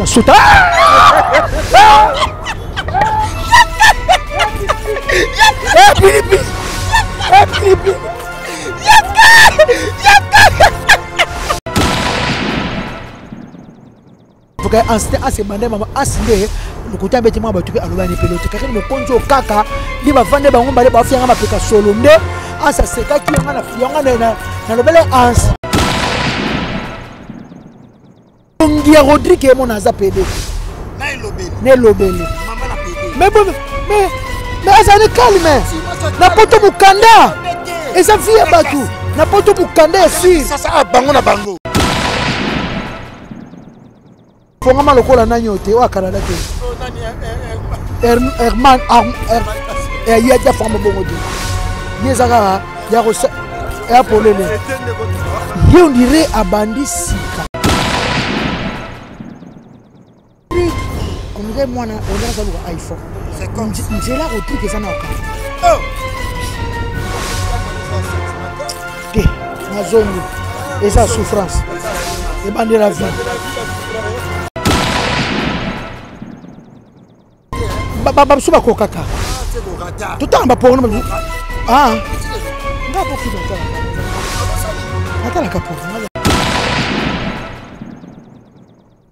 Suta. Faut que assez maman asinde le côté bêtement ba tuki alobani pelote car le konzo kaka li ba vande ba ngomba ba fianga ba peka solo nde asa seka ki nga na fianga na lobele ans Ngia Rodrigue mon aza PD ne lobele maman la PD mais asa ne calme na poto mukanda esa via batu na poto mukanda si ça bango na bango Pongama lokola nanyo te wa Canada te. Herman ya ja forme bongo te. Yezaka ya ko ya polele. Ye on dirait abandi sika. Comme moi na on a ça iPhone. C'est comme c'est là au truc que ça na oka. Oh. Te na zone et sa souffrance. Et bande la vie. Baba suba ko kaka tout en bas pour nous ah nga pour qui donc attends la capo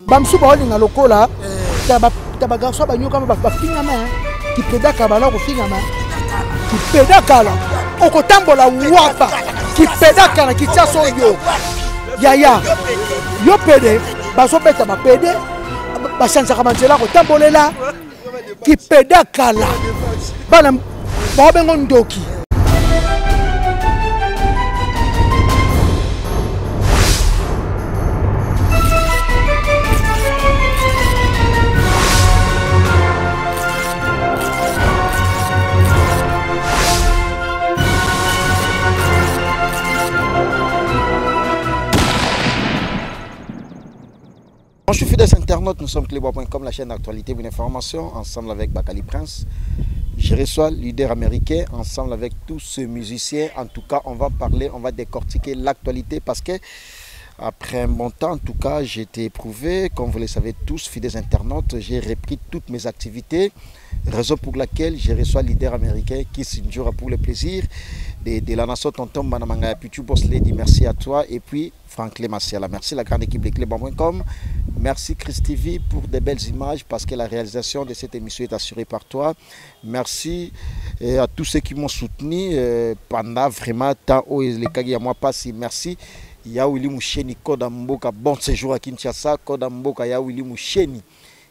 bam suba oli na lokola taba garso ba nyoka ba finga ma ki pedaka bala ko finga ma ki pedaka la oko tambola wapa ki pedaka na ki tsaso yo ya yo pede ba so beta ba pede ba chanza ka manzela ko tambolela qui pédakala bana babengo ndoki Je suis fidèle internaute, nous sommes Clébois.com, la chaîne d'actualité, une information, ensemble avec Bakali Prince. Je reçois leader américain, ensemble avec tous ces musiciens. En tout cas, on va parler, on va décortiquer l'actualité parce que après un bon temps, en tout cas, j'ai été éprouvé. Comme vous le savez tous, fidèles internautes, j'ai repris toutes mes activités. Raison pour laquelle je reçois leader américain Kiss Njora pour le plaisir de la nation Tonton Banamanga Pichu Boss Lady. Merci à toi et puis Franklin Massiala. Merci la grande équipe de Clébois.com. Merci Chris TV pour des belles images parce que la réalisation de cette émission est assurée par toi. Merci à tous ceux qui m'ont soutenu pendant vraiment tant haut et les cas moi pas si merci. Ya Willy Moucheni Koda Mboka bon séjour à Kinshasa Koda Mboka ya Willy Moucheni.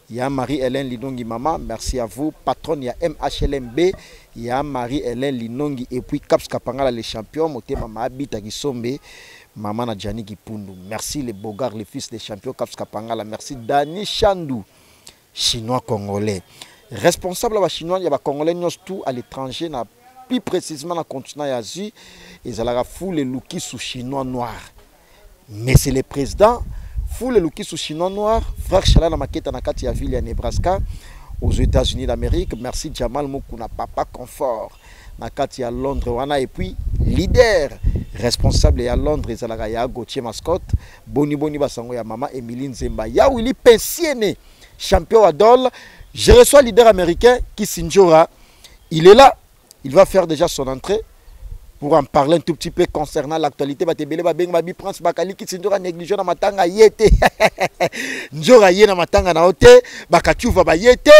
Ya Marie-Hélène Linongi Mama, merci à vous. Patronne, il y a MHLMB, il y a Marie-Hélène Linongi et puis Caps Kapangala les champions, Moté Mama Abita Gisombe, Maman Nadjani Gipundu. Merci les Bogards, les fils des champions Caps Kapangala. Merci Dani Chandou, chinois congolais. Responsable de chinois, il y a des congolais tout à l'étranger, plus précisément dans le continent Asie, ils ont la foule looki sous chinois noir. Mais c'est le président. Fou le looki sous chinois noir, frère Chala na maquette na kati ya ville ya Nebraska aux États-Unis d'Amérique. Merci Jamal Mokuna papa confort na kati ya Londres wana et puis leader responsable ya Londres ezalaka ya Gauthier mascotte boni basango ya mama Emilie Nzemba ya Willy Pensiene champion Adol. Je reçois leader américain Kiss Njora. Il est là, il va faire déjà son entrée. Pour en parler un tout petit peu concernant l'actualité, Babi Prince Bakali Kiss Njora négligé na matanga yete. Njora yé na matanga na ote, Bakachouva ba yete,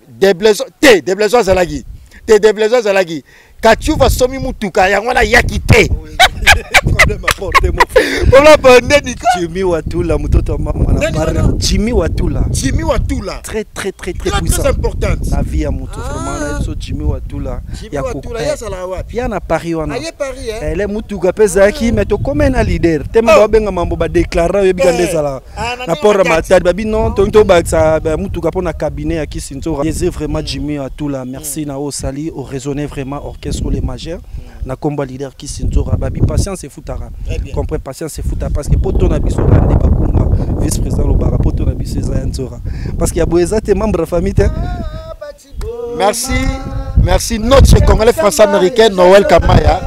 des blessures zalagi. Des blessures zalagi. Kachouva somi mutuka yangwana yakite. Jimmy Watula, mutoto mama na parle. Jimmy Watula. Jimmy Watula. Très puissant. Très importante. La vie à muto vraiment so Jimmy Watula. Jimmy Watula ya sala wapi? Ya na Paris wana. Aye Paris hein. Elle est mutuka pesa ki meto comme un leader. Tema ba benga mambo ba déclarer yebi kande sala. Na port matadi babi non tonto ba sa mutuka pona cabinet ya Kiss Njora. C'est vraiment Jimmy Watula. Merci na o sali au raisonner vraiment orchestre les majeurs. Na combat leader Kiss Njora babi patience et foutara. Comprends patience et foutara parce que poto na biso la débat kumba vice-président Lobara poto na biso Njora parce qu'il y a boeza tes membres de la famille. Merci notre congolais français américain Noël Kamaya.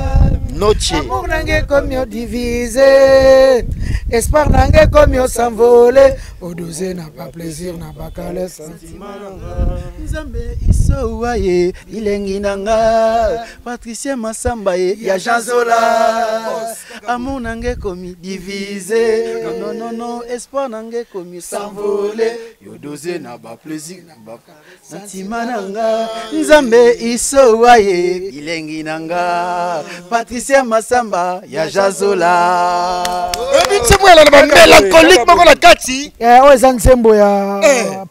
Notre amour nange comme yo divisé espoir nange comme yo s'envolé Odoze n'a pas plaisir, n'a pas qu'à le sentiment. Nzambe isowaye ilengi nanga Patricia Masamba ya Janzola amour nange komi divisé non espoir nange komi s'envoler Odoze n'a pas plaisir n'a pas sentiment nanga Nzambe isowaye ilengi nanga Patricia Masamba ya Janzola mélancolique moko la kati oh eza nzembo ya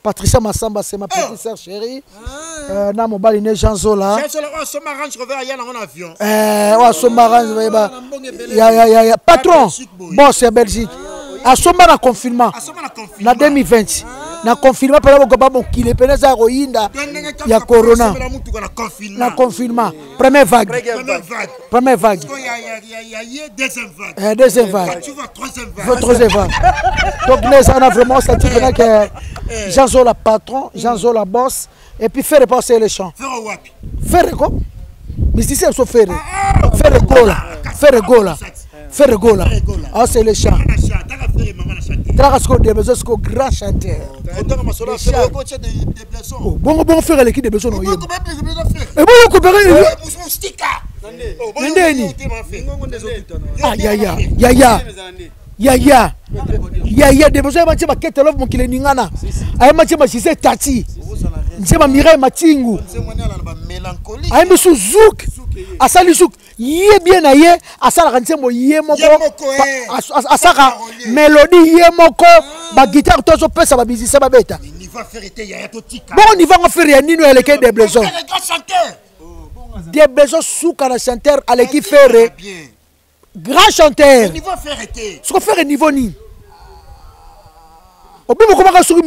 Patricia Masamba c'est ma petite sœur chérie na mobali ne Jean Zola asomba range rover aya nango na avion asomba range ya patron boss ya Belgique asomba na confinement na 2020 na confinement pela bokoba mokile pena za royinda ya corona na confinement première vague deuxième vague troisième vague donc les on a vraiment senti que Jean Zola patron Jean Zola boss et puis faire passer les champs faire quoi mais si c'est faire gola ah c'est les champs des besoins grand chanteur bon faire l'équipe des besoins et bon coopérer ya des besoins ba kete love mokile ningana ay ma chema chise tati nzema Mireille Matingu ay misu zouk asali zouk ye bien na ye asala nzembo ye moko asaka mélodie ye moko ba guitare tozo pesa ba musicien ba beta bon on y va faire ya nino eleke des besoins souka na chanteur aleki faire grand chanteur niveau faire été ce qu'on fait niveau ni obibo komaka suki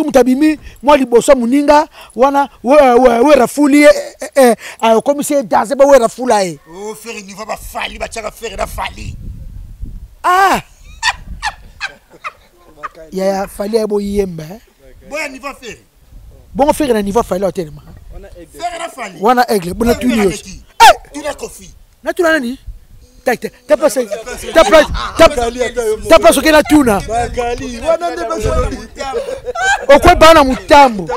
mutabimi moi liboso muninga wana we rafuli commissaire danser ba we rafula oh faire niveau ba fali ba tchaka faire na fali ya fali ebo yemba boya niveau faire bon faire na niveau fali hotelma faire na fali wana aigle bona tuni tu na kofi na tuna nani t'as passé que la tuna au quoi bana mutambo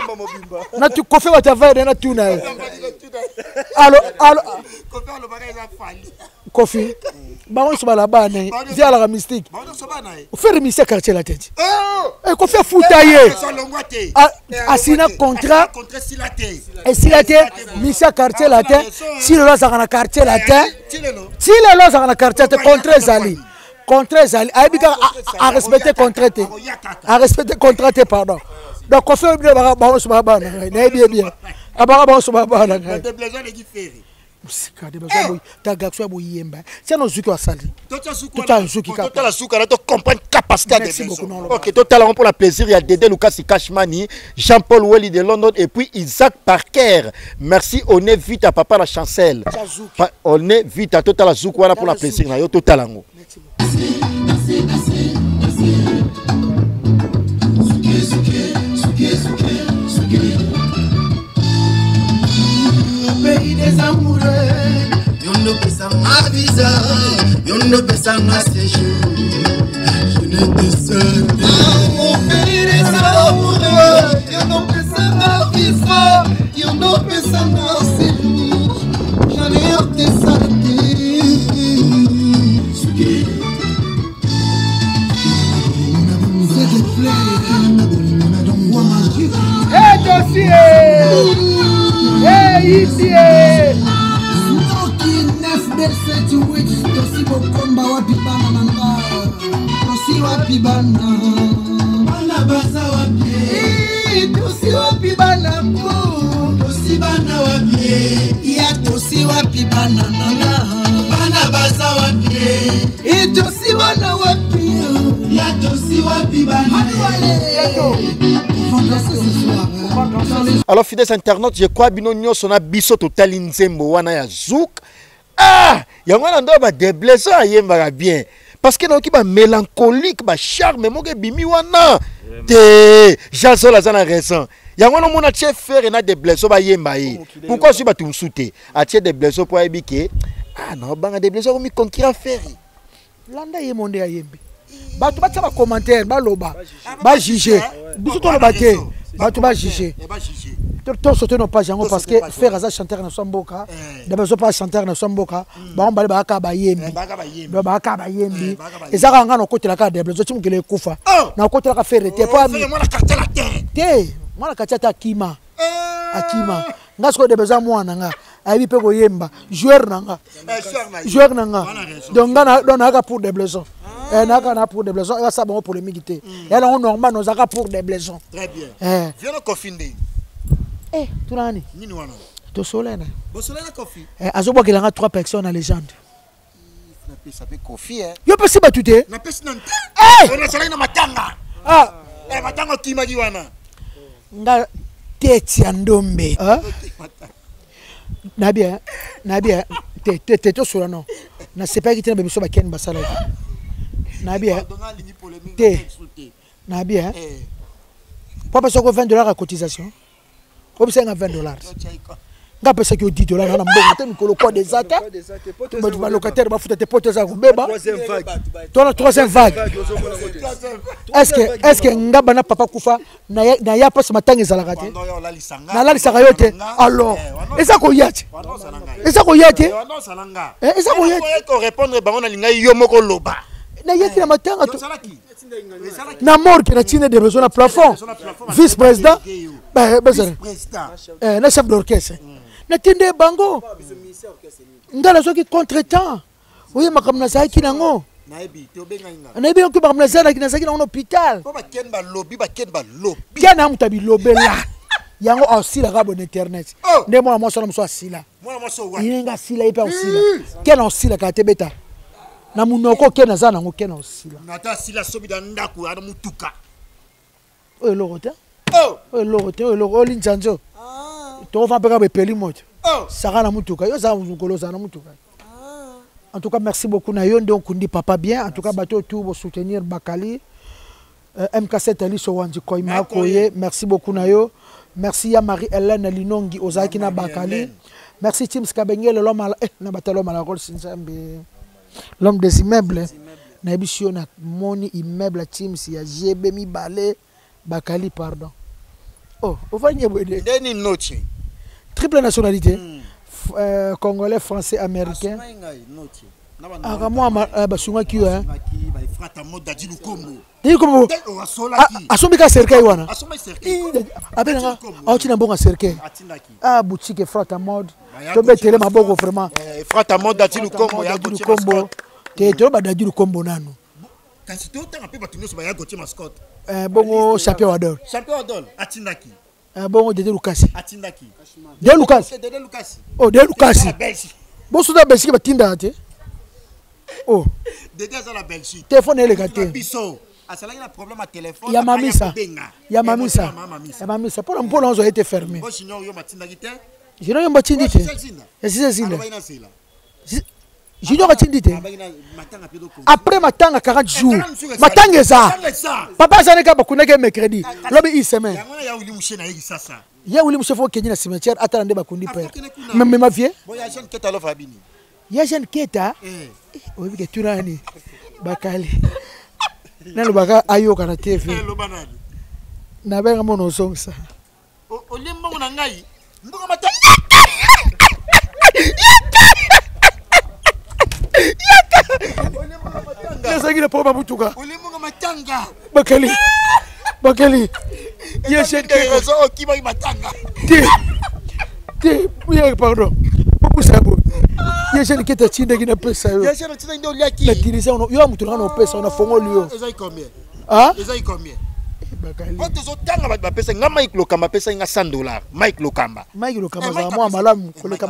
na tu kofi wa tavade na tuna allo kofi ba on se bala bana via la mystique faire mystique quartier la tête kofi foutaye asina contrat et si la tête mystique quartier la tête si le loza na quartier la tête si le loza na quartier te contre Zali à respecter contrat pardon donc kofi ba on se bala na bien abara ba on se bala des besoins de qui faire des besoins ta gaxo bo yemba c'est no zuki wasali tout la souka na to comprendre capacité des besoins OK tout à l'heure pour la plaisir il y a Dédé Lucas Cashmani Jean-Paul Welly de London et puis Isaac Parker merci on est vite à papa la chancelle on est vite à tout à la souka pour la plaisir na yo tout à l'ango pays des amoureux, y'en a qui s'en a visa, y'en a qui s'en a séjour. Je ne te souhaite pas. Au pays des amoureux, y'en a qui s'en a visa, y'en a qui s'en a séjour. J'en ai hâte de s'arrêter. S'il te plaît, dossier ici FDC tu wait tosi bokomba wapi bana nanga tosi wapi bana baza wapi tosi wapi bana ko tosi bana wapi ya tosi wapi bana nanga bana baza wapi tosi bana wapi ya tosi wapi bana alors fidèles internautes je crois bino nyonso na biso totali nzembo wana ya zouk yango na ndo ba déblessé ayembaka bien parce que naoki ba mélancolique ba charme moke bimi wana te Jean Zola za na raison yango no mona tie faire na déblessé ba yemba ye pourquoi si ba tumsute a tie déblessé pour ebike na banga déblessé ko mi concurrent faire landa ye monde ya yembe bato batia ba commentaire baloba ba juger biso to loba te bato ba juger to sauter nos pages yango parce que faire ça chanteur na somboka de besoin pas chanteur na somboka ba on bale ba ka ba yembi ba ka ba yembi ezaka nga no kotela ka de besoin timukele kufa na kotela ka faire te pas moi la quartier la terre te moi la quartier ta akima nga sko de besoin moi nga ayi pe ko yemba joueur nanga donc nga don aka pour des blessons na pour des blessons et ça bon pour les militaires et là on normal nos aka pour des blessons très bien viens au confiner tunani nini wana to solena bo solena coffee azobo kelanga 3 personnes na légende na pesa pe coffee yo pesi batute na pesi nante on solena na matanga matanga kimagi wana nga teti ndombe na bien te to sura non na c'est pas qui tena bebiso ba ken basala na bien te na bien papa soko $20 à cotisation comme ça $20 nga pesa ki $10 na mbongo te mikolo kwa des ata tu vas locataire ba futa te potes za kubeba troisième vague est-ce que nga bana papa kufa na ya pas matanga ezalaka te na la lisaka yo te alors eza ko yate ko répondre bango na linga yo moko loba na yaki na matanga na mort na tine de besoin na plafond vice président na chef d'orchestre na tinde bango ngala soki contretemps oui makamna saki nango naibi to benga naibi ko makamna saki na saki na hôpital ba ken ba lobi kana mutabi lobela yango osila ka bon internet nde mwana mwasi na mso asila yenga sila ipe osila kena osila ka tebeta na munoko kena za nango kena osila nata sila sobi da ndaku ana mutuka oyo lorote olinjanjo to va peka be peli moto saka na mutuka yo za muzukolo za na mutuka en tout cas merci beaucoup na yo donc on dit papa bien en tout cas bateau tout pour soutenir Bakali MK7 ali so wanji koima koye merci beaucoup na yo merci ya Marie-Hélène Linongi ozaki na Bakali merci Tim Skabengele l'homme na batalo malakol sinzambe l'homme des immeubles na bisio na moni immeuble Tim si ya GB mi balé Bakali pardon oh ovanye bwede ndeni noche triple nationalité congolais français américain moi basunga ki hein frata moda di lukombo di kombo asomika cercueil wana abenga autina bonga cercueil boutique frata mode to betele maboko vraiment frata moda di lukombo ya lukombo te to badadi lukombo nanu kasi to tanga pe batunyo so ba ya gotie mascotte bongo champion wadol atindaki bongo Dede Lukasi atindaki Dede Lukasi oh Dede Lukasi boso da Belgique batinda ate oh Dede za la Belgique téléphone ele gate biso asalaki na problème à téléphone ya mamisa pour on a été fermé bo sinon yo matindaki te jino yo matindi te c'est Junior a dit après matanga 40 jours matanga ça papa zaneka bakuneke mercredi lobi il semaine ya wili mche fo kenyi na cimetière atala nde bakundi père même ma vie boya jeune keta lo fabini ya jeune keta obi ke turani Bakali na lo baka ayoka na TV na benga mono songsa olemba ngona ngai mboka matanga Yasaki na poma mutuka. Olimunga matanga. Bakali. Yeshen ke raison okiba matanga. Pardon. Popusa bo. Yeshen ke ta chinda kina pesa yo. Yeshen chinda ndo liaki. La dirisa ono yo mutuka na pesa ona fongo liyo. Ezai combien? Ezai combien? Bakali. Oto zo tanga ba pesa nga Mike Lokamba pesa nga $100. Mike Lokamba za moi malamu koleka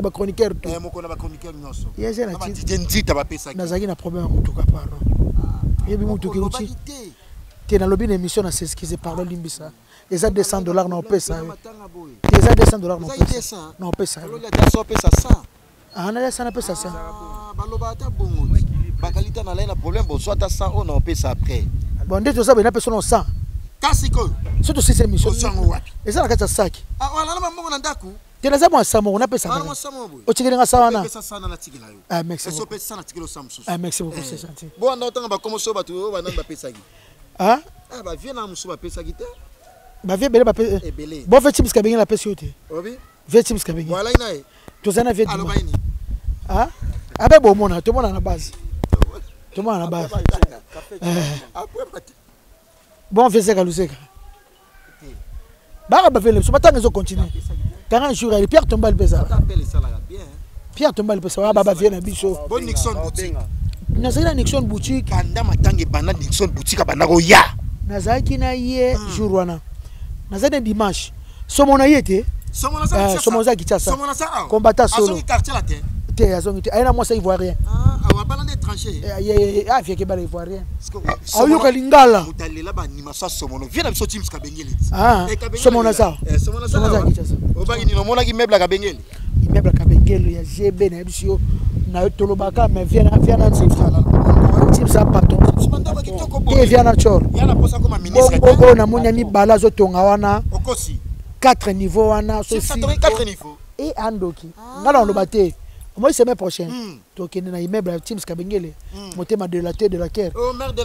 ba chroniqueur to. Moko na ba chroniqueur nyonso. Yeshen na chinda nzita ba pesa. Nazaki na problème mutuka pardon. Yebi mutuka uchi. Te na lobby émission na s'excuser pardon limbisa. Eza $200 na pesa. Eza $200 na pesa. Na pesa. Lo pesa 100. Na sana pesa 100. Baloba ata bongo. Bakalita na la problème bo soit à 100 on na pesa après. Bon ndeto ça bena personne 100. Kasi ko. Surtout si c'est émission. Eza na kata saki. Wala na mbongo na ndaku. Tena za moi samo on appelle ça. Ah moi samo boy. O tikeli nga sawana. Pesa sana na tikela yo. Ah merci. Eso pesa sana tikelo samsu. Ah merci beaucoup c'est gentil. Bon na otanga ba komo so ba tu ba nanda pesa gi. Ah? Ah ba viens na musu ba pesa gi te. Ba vie bele ba pesa. Ebele. Bon fait tips kabinga la pesa yote. Obi? Vie tips kabinga. Voilà ina e. Tozana vie. Alo baini. Ah? Abe bo mona, to mona na base. To mona na base. Après pati. Bon fait ça kaluseka. Ba ba fait le so batanga zo continuer. 40 jours et Pierre Tombal pesa. Appelle ça là bien. Pierre Tombal pesa ba ba vie na biso. Bon Nixon boutique. Nazali Nixon boutique. Kanda matangi bana Nixon boutique bana ko ya. Nazaki na ye jour wana. Nazali dimanche. Somona yete. Somona ça. Somona ki tsa. Somona ça. Combattant solo. Azongi quartier la te. Te azongi te. Ayina moi ça ivoirien. Ah, awa bana des tranchées. Ah vie ke bala ivoirien. Ah yo kalingala. Utalela ba animation somono. Viens na biso teams kabengele. Ah. Somona ça. Somona ça. Ki tsa. Obaki ni nomona ki meuble kabengele. Immeuble kabengele ya GB na biso na tolobaka mais viens na team ça patron. Ke viens na chor. Yana posa comme ministre. Bongo na monya mi bala zo tonga wana. Okosi. 4 niveaux wana so si 4 niveaux et andoki ngala on lobaté moi semaine prochaine to kende na immeuble teams kabengele motema de la terre oh mère de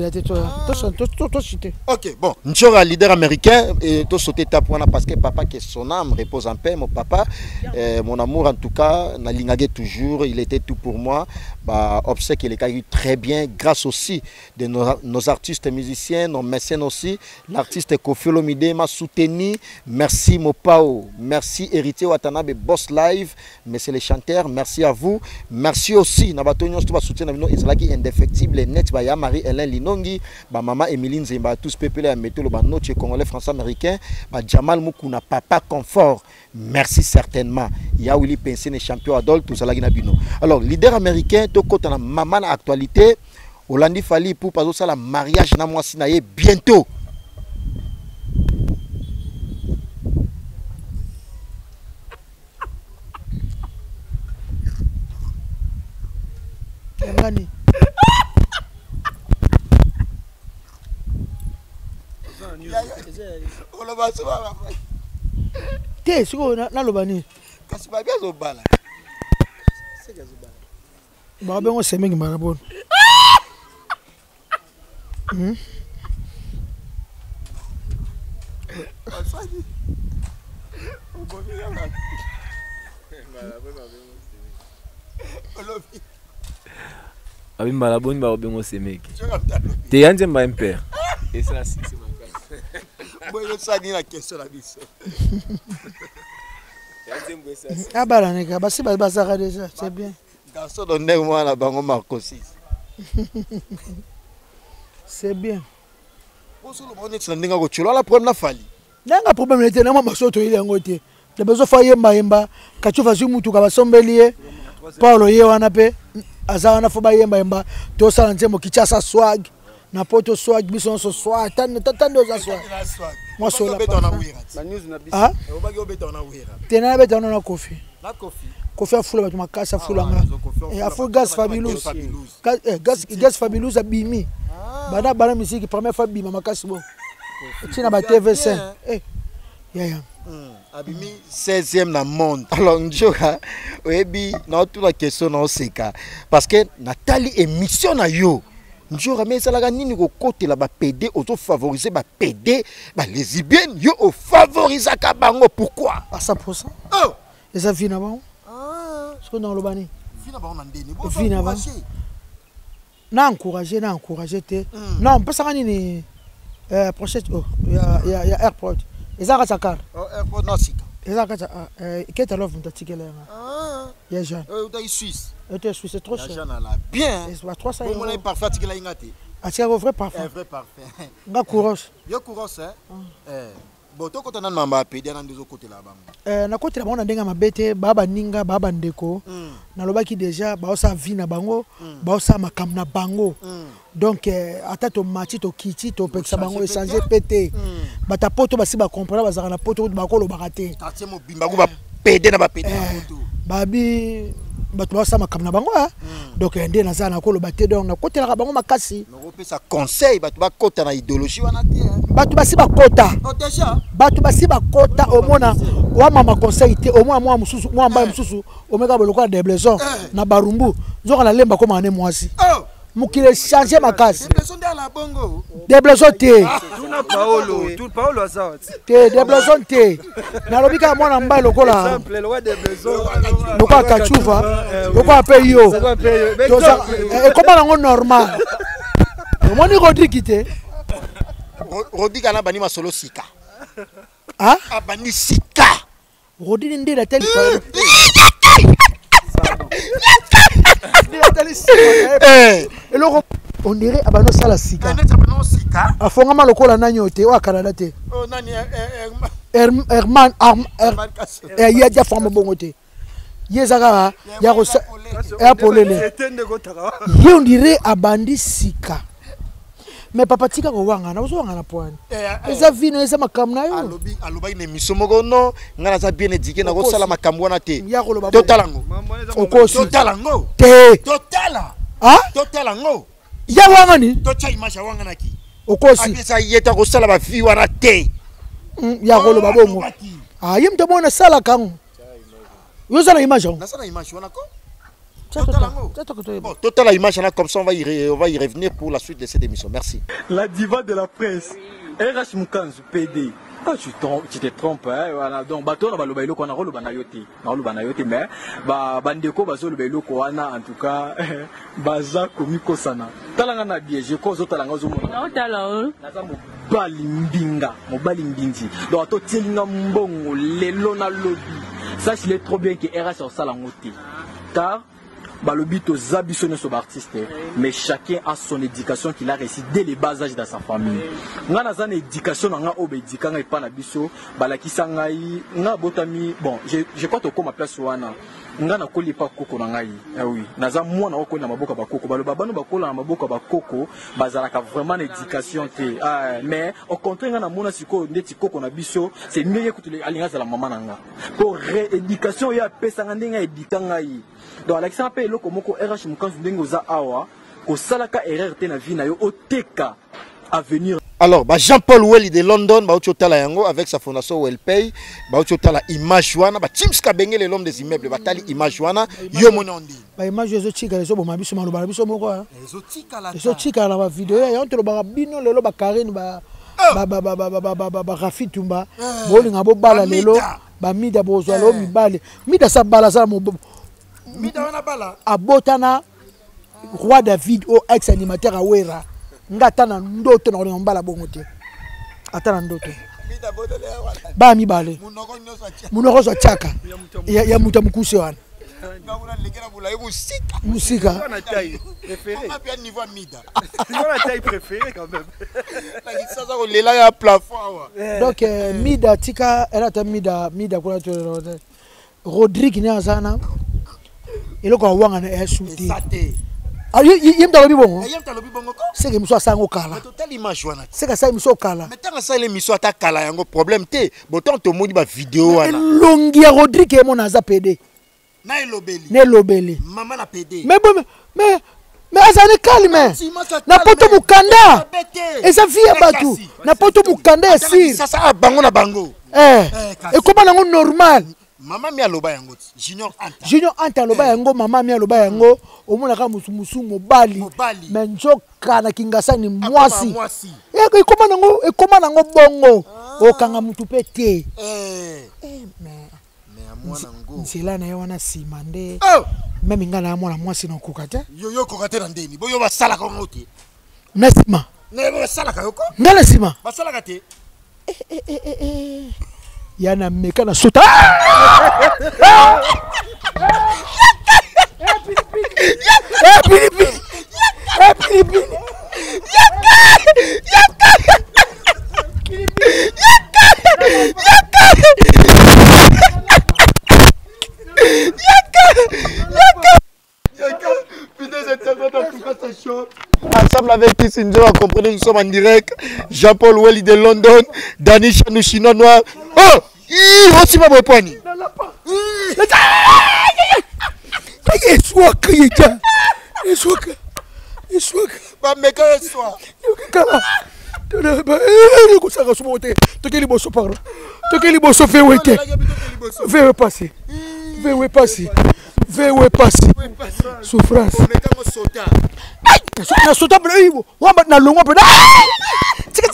la terre to cité. OK bon Nchora leader américain et to sauter tape wana parce que papa que son âme repose en paix mon papa mon amour en tout cas na lingage toujours il était tout pour moi bah obsèque il est très bien grâce aussi de nos artistes musiciens nos mécènes aussi l'artiste Kofi Olomide m'a soutenu merci Mopao merci Héritier Watanabe Boss Live mais c'est les chanteurs merci à vous merci aussi na bato nyonso to ba soutien na bino ezalaki indéfectible net ba ya Marie Hélène Linongi ba mama Emeline Zemba tous peuple ya métolo ba noche congolais français américain ba Jamal Mukuna papa confort merci certainement ya Willy Pensene champion adol tout zalaki na bino alors leader américain to kota na mama na actualité Olandi Fali pour pas ça la mariage na mwasi na ye bientôt. Ngani te siko na lobani kasi ba biazo bala ba bengo semengi marabon Abi malaboni ba obengo semeki. Te yanze mba impère. Et ça c'est boyo ça ni la question la biso. Yanze mbo ça. Ah bala neka basi bazaka déjà c'est bien. Garçon donner moi la bango Marco 6. C'est bien. Boso lo bonnet na ndinga ko chulo la problème na fali. Nanga problème était na mama soto ile ngote. De bezo fa yemba kachufa zu mutu ka basombelier. Paulo ye wana pe azawana fo ba yemba to sala nzembo kichasa swag na poto swag biso so swag tando za swag. Moi so la. La news na biso. Ah? Obaki obeta na wira. Tena beta na Kofi. Na Kofi. Kofi afula batu makasa afula nga. Et afu gas fabulous. Gas fabulous abimi. Bana musique première fois bima makasi bon. Tina ba TV5. Ya. Abimi 16e na monde. Alors njoka oyebi na toute la question na oseka parce que Nathalie émission na yo. Njoka mais ça la nini ko côté la ba PD auto favoriser ba PD ba lesbiennes yo au favoriser ka bango pourquoi à 100%. Oh, les avis na bon. Ah, ce qu'on a le bani. Vina ba on ndeni. Vina ba. Na encourager te. Non, peut ça nini prochaine ya airport. Ezaka sakar. Oh, airport na sika. Ezaka keta love mtatikela nga. Ah. Ya Jean. Utai Suisse. Utai Suisse c'est trop cher. Jean là. Bien. C'est pas 300 euros. Mon est parfait tikela ingati. Atika ko vrai parfait. Vrai parfait. Nga courage. Yo courage bon to kota na mamba pe dia na ndezo côté là bango. Na côté là on a ndenga mabete baba ninga baba ndeko. Na lobaki déjà ba osa vie na bango, ba osa makam na bango. Donc ata to mati to kiti to peksa bango échanger pété. Ba ta poto ba si ba comprendre ba zaka na poto ba ko lo baraté. Quartier mo bimba ko ba pédé na ba pédé na poto. Babi bato ba osa makam na bango donc ndé na za na ko lo baté donc na côté la bango makasi. No pe ça conseil bato ba kota na idéologie wana te. Bato ba si ba kota. Oh déjà. Bato ba si ba kota omona Wa mama conseil te au moins moi mususu moi mba mususu o meka boloko de blessons na barumbu nzoka na lemba comme ane mwasi mukile changer makasi de blessons te tuna Paolo asa te de blessons te na lobika mwana mba lokola simple le de blessons lokola kachuva lokola pe yo e comment nango normal moni Rodrigue te Rodrigue na bani masolo sika ah abani sika Rodrigue ndira teli on dirait abano sala sika afongama lokola nanyo te wa Canada te oh nani Herman ya ja forme bongo te yezaka ya ko ya polele on dirait abandi sika mais papa tika ko wanga na uzwanga na point eza vino eza makamna yo aloba ine misomoko no ngana za bien éduqué na ko sala makambo na te totalango okosi totalango te totala ah totalango ya wanga ni tocha image wanga na ki okosi esa yeta ko sala ba fi wana te ya ko lo babongo ah yim te mona sala kango yo sala image na sala image wana ko bon, total la image comme ça on va y revenir pour la suite de cette émission. Merci. La diva de la presse. RH Mukanzu PD. Ah, tu te trompes hein. Voilà, donc bateau na baloba iloko na rolo banayote. Na rolo banayote mais bandeko bazo loba iloko wana en tout cas baza komiko sana. Talanga na bien, je cause talanga zo mona. Na tala o. Na za mo bali mbinzi. Donc to tielinga mbongo lelo na lobby. Sache-le trop bien que RH sur ça la moté. Car balobito zabisonne son artiste, mais chacun a son éducation qu'il a reçue dès les bas âges dans sa famille. Ngana zana éducation nga obédika nga ipana biso balakisa ngai nga botami bon je crois to comme ma place wana ngana koli pa koko na ngai oui naza mwana ko na maboka ba koko baloba bano bakola na maboka ba koko bazalaka vraiment éducation te mais au contraire ngana mona siko ndeti koko na biso c'est mieux que les alliances la maman nanga pour rééducation ya pesa ndenga édika ngai donc Alexandre pe loko moko RH Mukanzu ndengo za awa ko salaka erreur te na vie na yo oteka à venir. Alors, Jean-Paul Welly de London, Bautotala Yango, avec sa fondation Wellpay, Bautotala Image Wana, Tim Skabenge, l'homme des immeubles, Batali Image Wana, Yomonondi. Image de Zotika, les hommes, Mabiso Malubabiso Moko. Les Zotika, la vidéo, et entre le barabino, le loba Karine, Rafi Tumba, Bowling Abo Bala, Lelo, Mida Bozalo, Mibali, Mida Sabalaza, Mida Bala, Abotana, Roi David, au ex-animateur à Wera. Ngatana ndoto na ngomba bongo te atana ndoto ba mi bale munoko zo chaka ya muta mukuse wana musika on a taille préférée on a bien niveau mida on a taille préférée quand même ça ça le là ya plafond donc mida tika era ta mida kuna to Rodrigue ni azana eloko wanga na shooting yim talobi bongo c'est que muso sango kala total image wana c'est que ça muso kala mais tant ça les miso ata kala yango problème te botant to moni ba vidéo wana longi ya Rodrigue e mona za PD na elobeli ne lobeli maman na PD mais azane calme na poto mukanda eza vie batu na poto mukanda esir ça bango na bango et comment nango normal Mama mi aloba yango Junior Anta aloba yango mama mi aloba yango omona ka musu mobali mais nzoka na Kingasa ni mwasi ekoma nango bongo okanga mutu pete mais amwana ngo nzela na wana sima nde même ngana ya mwana mwasi na kokata yo kokata na ndeni boyo basala ka ngote na sima ne basala ka yoko ngana sima basala ka te yana meka na sota Ensemble avec Tissinjo, comprenez, nous sommes en direct. Jean-Paul Welly de London, Dani Chanou Chinois Noir. Oh! Aussi ma boiponi. kosaka somo te tokeli boso parla tokeli boso vewe te vewe pasi vewe pasi vewe pasi souffrance na sota blo wamba na longo blo tika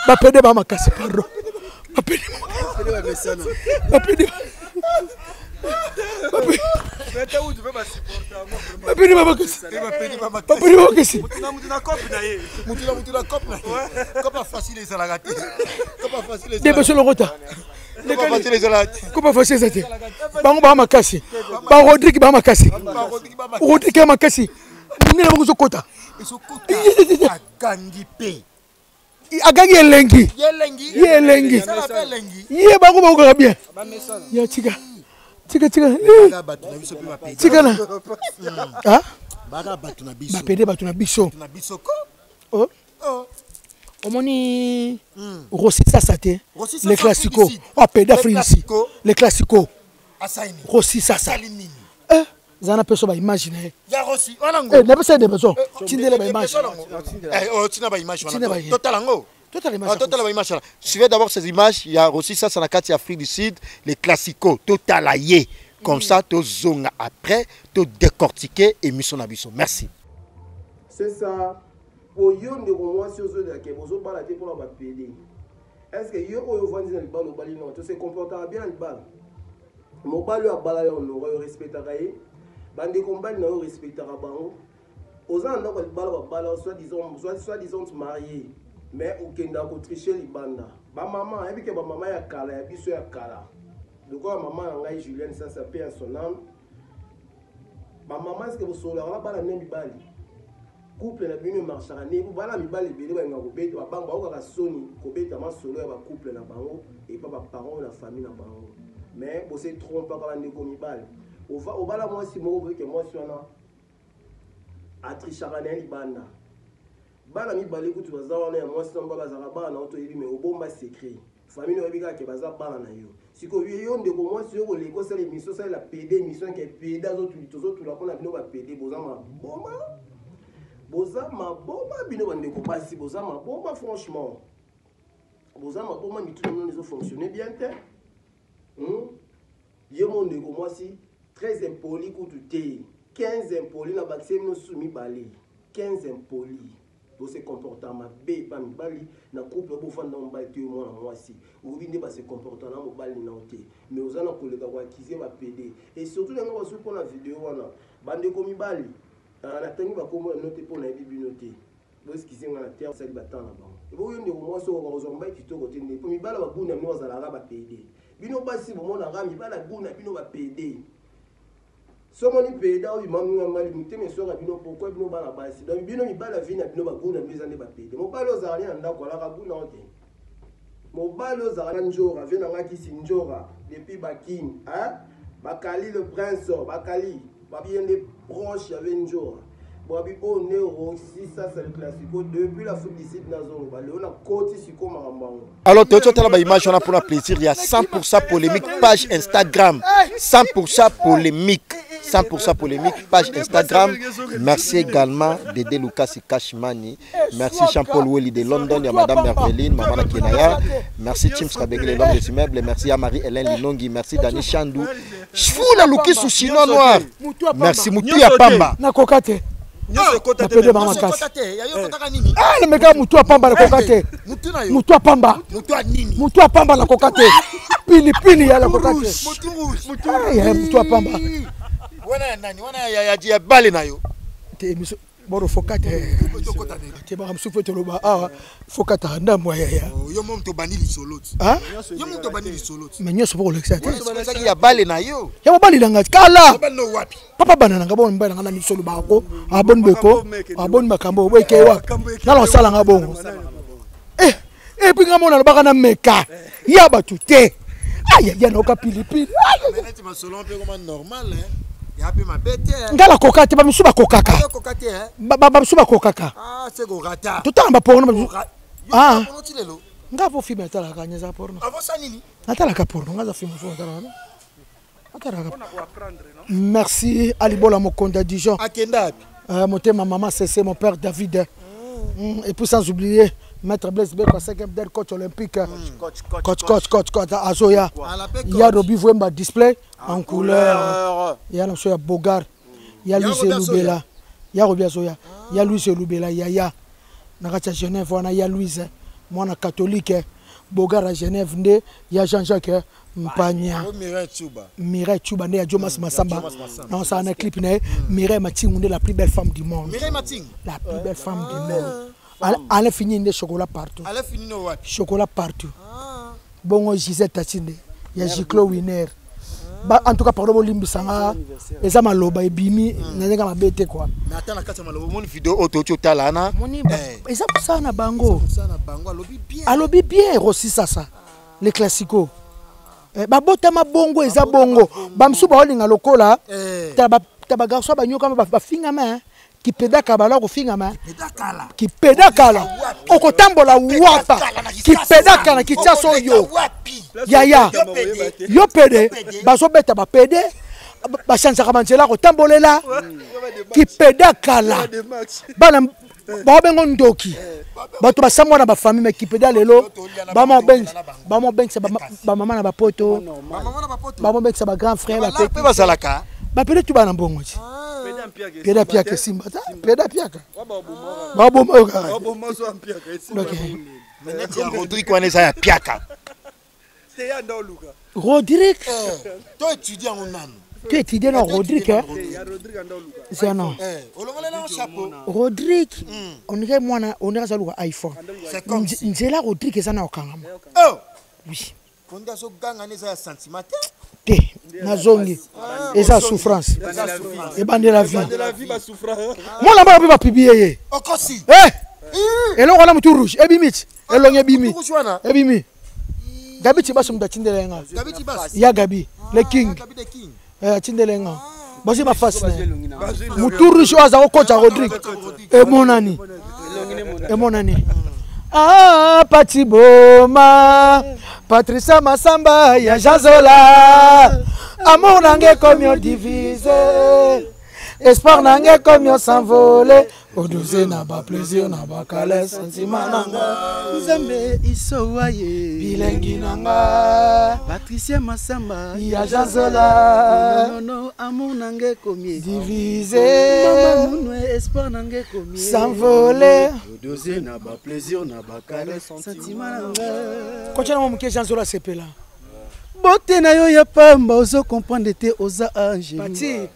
bapede ba makasi pardon bapede agangi elengi ye bango bakokaka bien ya tika na bapede bato na biso omoni Rossi Sasa te les classico apeda frisi les classico Rossi Sasa zana peso ba image na ya Rossi wanango na pesa de peso tindele ba image tina ba image wanango totalango suivez d'abord ces images. Il y a aussi ça, c'est la carte Afrique du Sud, les classicos, total aïe. Comme ça, tu zonga après, tu décortiquer et mission abisso. Merci. C'est ça. Pour yon de moi sur ce que vous avez parlé pour la PD. Est-ce que yon vous vendez dans le bal au bal non, tu se comportes bien le bal. Mon bal a balayé on aurait respecté raé. Bande combat n'a respecté rabango. Aux ans donc le bal soit disant marié. Mais ukenda ko tricher libanda ba maman et puis que ba maman ya kala ya biso ya kala donc maman ngai Julienne ça paie à son âme ba maman est-ce que vous sola la bala nembi bali couple na bino marchera ne bu bala mi bali bele ba ngako beta ba banga ba ka soni ko beta ma solo ya ba couple na bango et pas ba parents la famille na bango mais bo se trompe pas ba ndeko mi bali au bala moi si mo que moi si on a trichera ne libanda bana mi balé kutu bazawana ya mwasi na mbaba zaka bana oto yebi me obomba secret famille obika ke baza bana na yo siko yo ndeko mwasi yo koleko sala émission sala la PD mission ke PD azotu tozotu la kona bino ba PD boza maboma bino bandeko basi boza maboma franchement boza maboma mitu non les fonctionner bien te yo mon ndeko mwasi très impoli kutu te 15 impoli na bakse no sumi balé 15 impoli. Pour se comporter ma bé pas mi bali na couple pour faire dans bali tu moi si ou bien pas se comporter na mo bali na oté mais aux ana kolega kwa kiser va PD et surtout les gens pour la vidéo wana bande ko mi bali na tangi ba ko mo noter pour na bibi noter parce qu'ils sont na terre ça ba temps là bas et bo yende ko mo so ko zo mbai kitoko te ne pour mi bala ba buna mi ozala ba PD bino basi bo mo na ga mi bala buna bino ba PD. Somoni peda ou mamu ngali muteme soka bino pourquoi bino bana basi donc bino mi bala vina bino ba guna bizande ba pede mo balo zali anda ko la ka guna ote mo balo zali njora vena ngaki si njora depuis bakin hein bakali le prince bakali ba bien des proches avec njora bobi o neuro si ça c'est le classico depuis la foot d'ici nazo ba le on a côté si comme mambo. Alors tout la image on a pour un plaisir, il y a 100% polémique page Instagram 100% polémique 100% polémique, page Instagram. Merci également Dédé Lucas Kashmani. Merci Jean-Paul Welly de London. Il y a Madame Merveline, Maman Kenaya. Merci Tim Skabegele, l'homme des immeubles. Merci à Marie-Hélène Linongi. Merci Dani Chandou. Chfoula Luki sous Chinois Noir. Merci Moutuya Pamba. Nakokate. Napede mama kasi. Ah, le mega Moutua Pamba nakokate. Moutua Pamba. Moutua Pamba nakokate. Pili ya nakokate. Moutua Pamba. Wana nani wana ya bale na yo te miso boro fokate te ba msufe to loba ah fokata ndamwa ya yo mom to banili solot ah yo mom to banili solot mais nyoso pour l'exacte ça ya bale na yo ya bale langa kala bano wapi papa banana ngabo mbana ngana miso loba ko abon beko abon makambo weke wa nalo sala ngabo puis ngamo na baka na meka ya batute aya ya no kapilipili mais tu ma solo un peu comme normal hein. Ngala kokate ba misuba kokaka. Ba misuba kokaka. Ah, c'est gorata. Tutamba porno. Ah. Ngavo film atala kanyeza porno. Avosa nini? Atala ka porno, ngaza film fo atala. Atala ka. Merci Alibola Mokonda Dijon. Akenda. Mon thème, ma maman, c'est mon père David. Et puis sans oublier, Maître Blaise Beko, 5e del coach olympique. Coach, Azoya. Il y a Roby Vouemba display en couleur. Il y a Monsieur Bogar. Il y a Louis Loubela. Il y a Roby Azoya. Il y a Louis Loubela. Il y a Nagacha Genève. Il y a Louise. Moi, je suis catholique. Bogar à Genève. Il y a Jean-Jacques Mpania. Mireille Tchouba. Il y a Jomas Massamba. Non, ça a un clip. Mireille Mating, la plus belle femme du monde. Mireille Mating. La plus belle femme du monde. Elle a fini de chocolat partout. Elle a fini de chocolat partout. Bon, Gisèle Tatine. Il y a Giclo Winner. En tout cas, par le limbi sanga, et ça m'a loba et bimi, n'a pas bête quoi. Mais attends, la carte m'a mon vidéo auto talana. Et ça pour ça na bango. Alobi bien aussi ça. Les classicos. Babota ma bongo et ça bongo. Bamsu ba holinga lokola. Taba garçon ba nyoka ba finga main. Qui pédaka bala ko finga main. Qui pédaka. Oko tambola wapa. Qui pédaka na kitchaso yo. Yaya yo pede bazo beta ba pede ba chanza kamanzela ko tambolela ki peda kala bana ba bengo ndoki bato ba samwana ba famille mais ki peda lelo ba mo benz ba mama na ba poto ba mo benz ba grand frère ba pe ba salaka ba pede tu bana mbongo ti peda piaka simba peda piaka ba bo mo ka ba bo mo so piaka simba mais Rodrigue wana ça ya piaka. Rodrigue, tu étudies en Onano. Tu étudies dans Rodrigue, hein? C'est non. Rodrigue, on irait moi, on irait sur iPhone. C'est là Rodrigue, ça n'a aucun. Oh, oui. Quand tu as ce gang, on a un sentiment. Té, nazongi, et sa souffrance. Et ben de la vie. Moi là-bas, je vais publier. Okosi. Eh, et là on a un tout rouge. Ebimit, et l'on ebimi. Ebimi. Gabi Tibas Tindelenga. Il y a Gabi, le king. Tindelenga. Basi ma face. Mouturu choisa au coach à Rodrigue. Et mon ami. Et mon ami. Ah, Patiboma. Patricia Massamba, ya Jazola. Amour nange comme yon divisé. Espoir nange comme yon s'envolé. Odouze na ba plaisir na ba kale sentiment nanga. Nzambe isowaye bilengi nanga. Patricia Massamba ya Jazola. Non amour nange komie divisé. Mama munwe espoir nange komie s'envoler. Odouze na ba plaisir na ba kale sentiment nanga. Continue mon ke Jazola sepela. Bote na yo ya pamba ozo comprendre te oza ange. Pati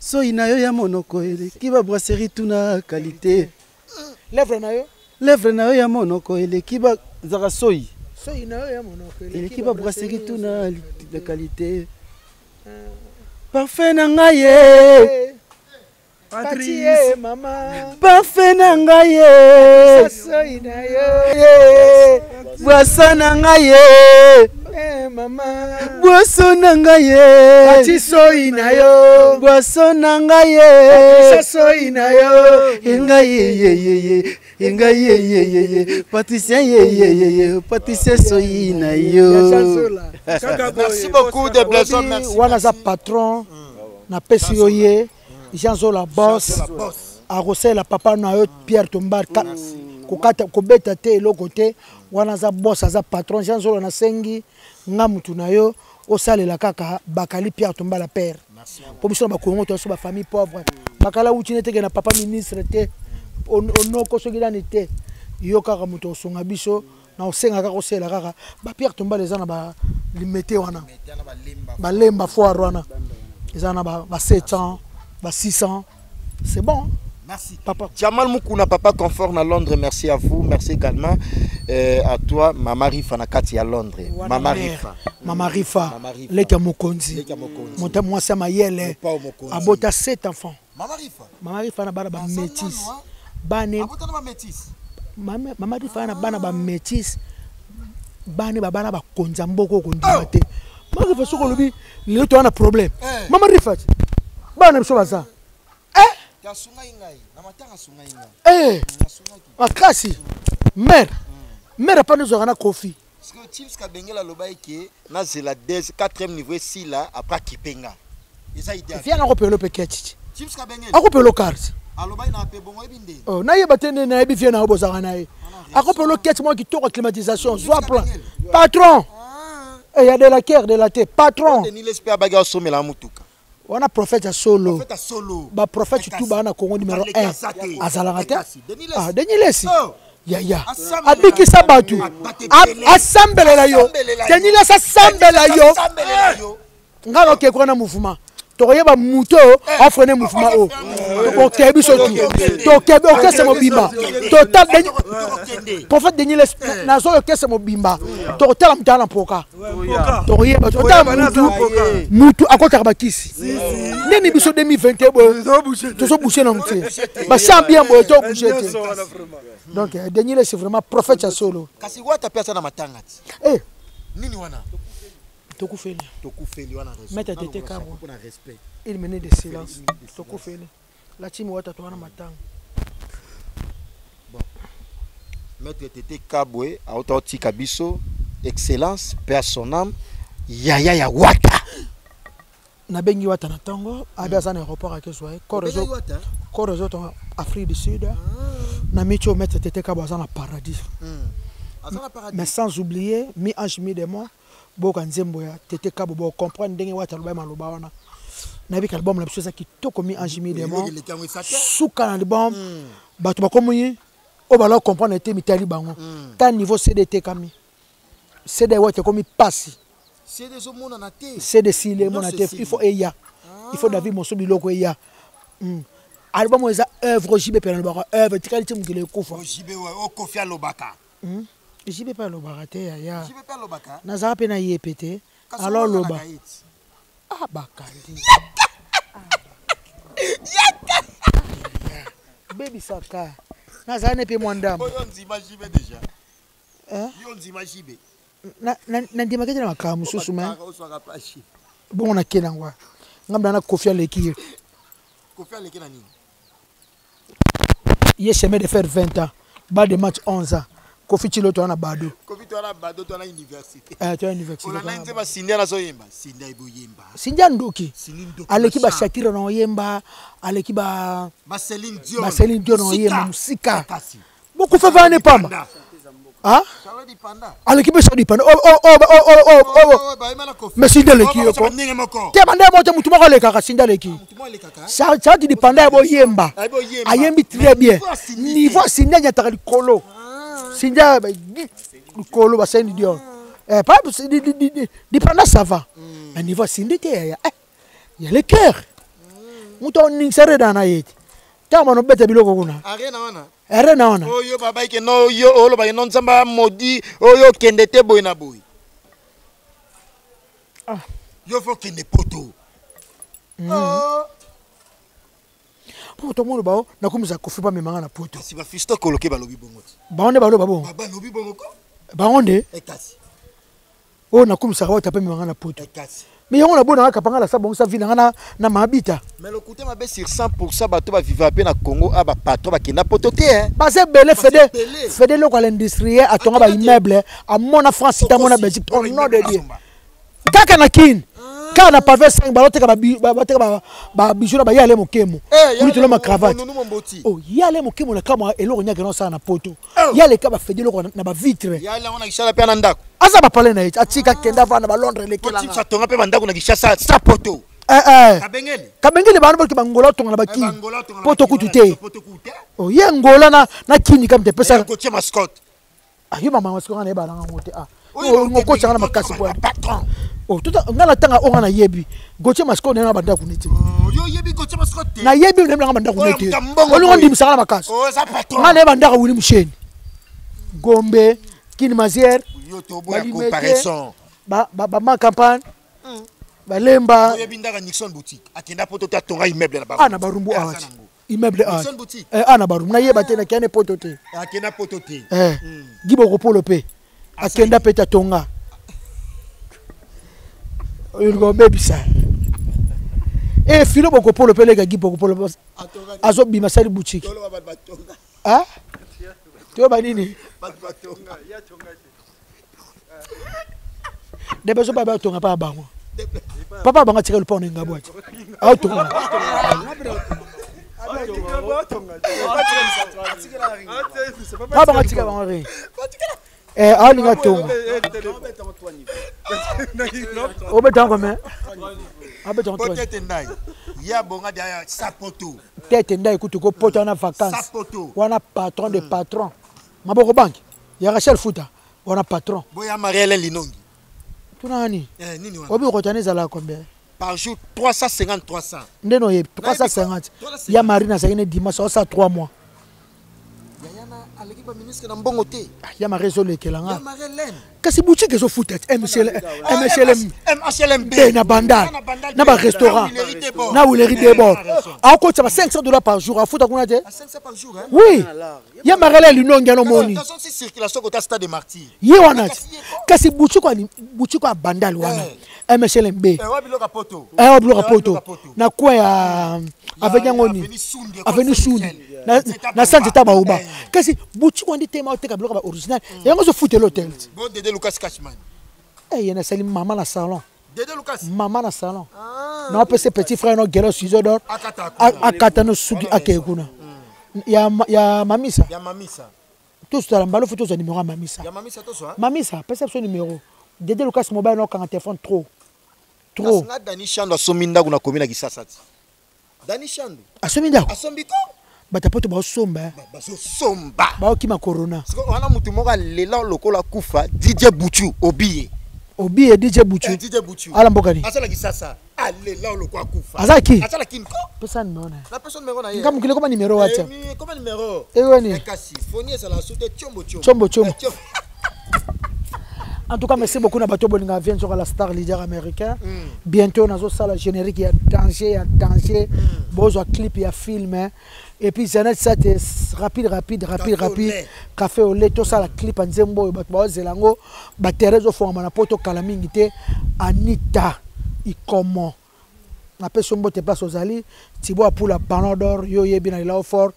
so inayo ya monoko ele ki ba brasserie tuna qualité. Lèvre na yo ya monoko ele ki ba zara soyi. So inayo ya monoko ele ki ba brasserie tuna de qualité. Parfait na ngaye. Patrice mama. Parfait na ngaye. So inayo. Boisson na ngaye. Mama. Boisson na ngaye. Patiso inayo. Boisson na ngaye. Patiso inayo. Ngaye ye. Patricia ye. Patricia so inayo. Merci beaucoup de blessons. Merci. Wana za patron na pesi yoye. Jean Zola boss. A Rosela papa na yo Pierre Tombar. Kokata kobeta te eloko te. Wana za boss za patron Jean Zola na sengi. Nga mutu na yo osalela kaka bakali Pierre Tomba la père. Po biso ba kongo to so ba famille pauvre. Bakala uti nete ke na papa ministre te onoko so gidani te. Yo kaka mutu osonga biso na osenga kaka osela kaka ba Pierre Tomba les ana ba limité wana. Ba lemba foire wana. Les ana ba 700, ba 600. C'est bon. Merci. Papa. Jamal Moukouna, papa confort à Londres, merci à vous. Merci également à toi, Mama Rifa Nakati à Londres. Mama Rifa. Leka Mokonzi. Monta moi ça mayele. Abota 7 enfants. Mama Rifa na bana ba métis. Bane. Abota na métis. Mama Rifa na bana ba métis. Bane ba bana ba konza mboko kondima te. Mama Rifa soko lobi, le to na problème. Mama Rifa. Bana mso baza. Eh, akasi, mère pas nous aura Kofi. Parce que Chips Kabengela Lobaï qui na c'est la 4e niveau ici là après Kipenga. Et ça idée. Viens à repérer le paquet. Chips Kabengela. À repérer le carte. Oh, na yeba tene na yebi fiena obozaka na ye. Akopelo quête moi qui tourne climatisation, soit plan. Patron. Et il y a de la guerre de la tête, patron. On a prophète à solo. Ba prophète tout ba na Congo numéro 1. Azalagate. Ah, Denis Lessi. Ya. Abiki sabatu. Assemble la yo. Denis Lessi assemble la yo. Ngalo ke ko na mouvement. Toyeba muto afrene mouvement o. To kebi sotu. To kebi o kese mobimba. To ta prophète Denis Lessi na zo kese mobimba. To tala mtana poka. Toyeba to ta mutu akota bakisi. Neni biso 2021 bo. To so boucher na mti. Ba champion bo to boucher. Donc Denis Lessi c'est vraiment prophète à solo. Kasi wata pesa na matanga. Eh, nini wana? Tokufeli wana respect. Meta tete kabo. Il menait de silence. Tokufeli. La team wata to wana matanga. Bon. Maître tete kabwe auto tika biso excellence personnam yaya ya wata. Na bengi wata na tango abia na aéroport à Keswaye. Korezo to Afrique du Sud. Na micho maître tete kabo na paradis. Mais sans oublier mi ange mi démon. Boka nzembo ya tete kabo bo comprendre ndenge wata loba maloba wana na bi album la biso ki to komi anjimi demo suka na album bato bakomi o bala comprendre te mitali bango ta niveau CDT kami CD wata komi passi CD zo mona na te CD sile mona te il faut eya il faut David Monso biloko eya album eza œuvre JB pe na œuvre tikalite mukile kufa JB o Kofi Alobaka JB pas l'obakate ya. JB pas l'obaka. Nazara pe na yepete. Alors loba. Ah bakandi. Baby saka. Nazara ne pe mwandam. Yo nzima JB déjà. Yo nzima JB. Na ndima kete na makamu susu ma. Bon na kenangwa. Ngamba na Kofi Aleki. Kofi Aleki na nini? Il est chemin de faire 20 ans. Bas de match 11 ans. Kofi Chilo to na bado. Kofi to na bado to na université. To université. On a nzeba Sindia na so yemba. Sindia ibo yemba. Sindia ndoki. Aleki ba Shakira na yemba, aleki ba Marceline Dion. Marceline Dion na yemba musika. Beaucoup fait vane pamba. Ah? Aleki ba Saudi panda. Mais Sindia leki yo ko. Te manda mo te mutu mo leka ka Sindia leki. Ça di panda bo yemba. Ayembi très bien. Niveau Sindia nyata ka kolo. Sindia kolo ba Saint Dion. Pas di prendre ça va. Mais niveau Sindia ya y a le cœur. Muto ning sere dana yeti. Tama no bete biloko kuna. Arena wana. Oyo baba ke no yo olo ba non nzamba modi oyo kende te boy na boy. Yo fo kende poto. Poto mo ba na kumisa Kofi ba memanga na poto. Si ba fisto koloke ba lobi bongo. Ba onde ba lo ba bon. Ba lobi bongo ko. Ba onde? Ekasi. O na kumisa ba tape memanga na poto. Ekasi. Mais on a bon na kapanga la sa bon sa vina na mabita. Mais le côté mabe sur 100% bato ba vivre pe na Congo aba patron ba kina poto te hein. Parce belé fede local industriel a tonga ba immeuble a mona France ta mona Belgique au nom de Dieu. Kaka na kin. Quand on a pas fait 5 ballons, ba bijou na ba yale mokemo. Kuli to ma cravate. Oh, yale mokemo na kama eloko nya grand ça na poto. Yale ka ba fede loko na ba vitre. Yale on a kishala pe na ndako. Asa ba pale na it. Atika kenda va na ba Londres lekela. Oti sa tonga pe ba ndako na kishasa sa poto. Kabengele ba no ba ngola tonga na ba kini. Poto kutute. Oh, ye ngola na kini kam te pesa. Ko che mascotte. Ah, yo mama mascotte na ba na ngote ah. Oh, ngoko changa na makasi kwa patron. Oh, tout ngala tanga onga na yebi. Goche mascotte na banda kuniti. Yo yebi goche mascotte. Na yebi na banda kuniti. Oli ngondi misaka na makasi. Oh, ça patron. Ngala banda ka wuli musheni. Gombe, Kini Mazière. Yo to boya comparaison. Ba ma campagne. Ba lemba. Yo yebi ndaka Nixon boutique. Akenda poto ta tonga immeuble na ba. Ana barumbu awati. Immeuble awati. Nixon boutique. Ana barum na yeba te na kene poto te. Akenda poto te. Gibo ko polo pe. Akenda peta tonga. Ulgo baby sa. Filo boko polo pe lega gibo ko polo. Azo bima sali boutique. Ah? Tu ba nini? Batonga, ya tonga. Debe zo baba tonga pa bango. Papa banga tika le pone ngabwati. Auto. Ah, bangatika bangari. Alinga tonga. Obeta combien? Abeta 3. Peut-être ndai. Ya bonga dia sapoto. Tête ndai kutu ko poto na vacances. Sapoto. Wana patron de patron. Maboko bank. Ya Rachel Futa. Wana patron. Boya Marielle Linongi. Tunani? Nini wana? Obi kotaneza la combien? Par jour 350 300. Ndeno ye 350. Ya Marina ça une dimanche ça 3 mois. Aleki ba ministre na mbongo te. Ya ma réseau lekelanga. Ya Marielle. Kasi boutique zo futet MHLM na bandal na ba restaurant na Wileri Debord a ko tsa $500 par jour a futa kuna te 500 par jour hein. Oui ya Marielle Linongi no moni dans son circulation au stade de Martyrs. Ye wana kasi boutique a bandal wana MHLM wabiloka poto. Wabiloka poto na kwa ya Avenue Sundi na Sante Tabaouba kasi boutique on dit tema oteka biloka ba original yango zo futer l'hôtel. Bon Dédé Lucas Cashman. Eh yena salim maman na salon. Dédé Lucas. Maman na salon. Na pese petit frère no gelo suzo d'or. Akata no sugi akekuna. Ya mamisa. Ya mamisa. Tout ça mbalo photo za numéro mamisa. Ya mamisa to so. Mamisa, pese son numéro. Dédé Lucas mobile no quand téléphone trop. Trop. Na Dani Chando sominda kuna komina kisasati. Dani Chando. Asominda. Asombiko. Batapoto ba somba. Ba so somba. Ba okima corona. Wana mutu moka lela lokola kufa DJ Buchu obiye. Obiye DJ Buchu. DJ Buchu. Ala mbokani. Asala kisasa. Alela lokola kufa. Azaki. Asala kinko. Personne meona. La personne meona ye. Ngam kile koma numéro WhatsApp. Comment numéro? Ewani. Kasi fonie ça la soute chombo. En tout cas, merci beaucoup na bato bolinga vient sur la star leader américain. Bientôt nazo sala générique ya danger bozo clip ya film et puis Zanet ça rapide café au lait tout ça la clip nzembo bato ba zelango ba terezo forma na poto kala mingi te Anita ikomo na peso mbote place ozali Thibaut pour la Ballon d'Or yo yebi na la fort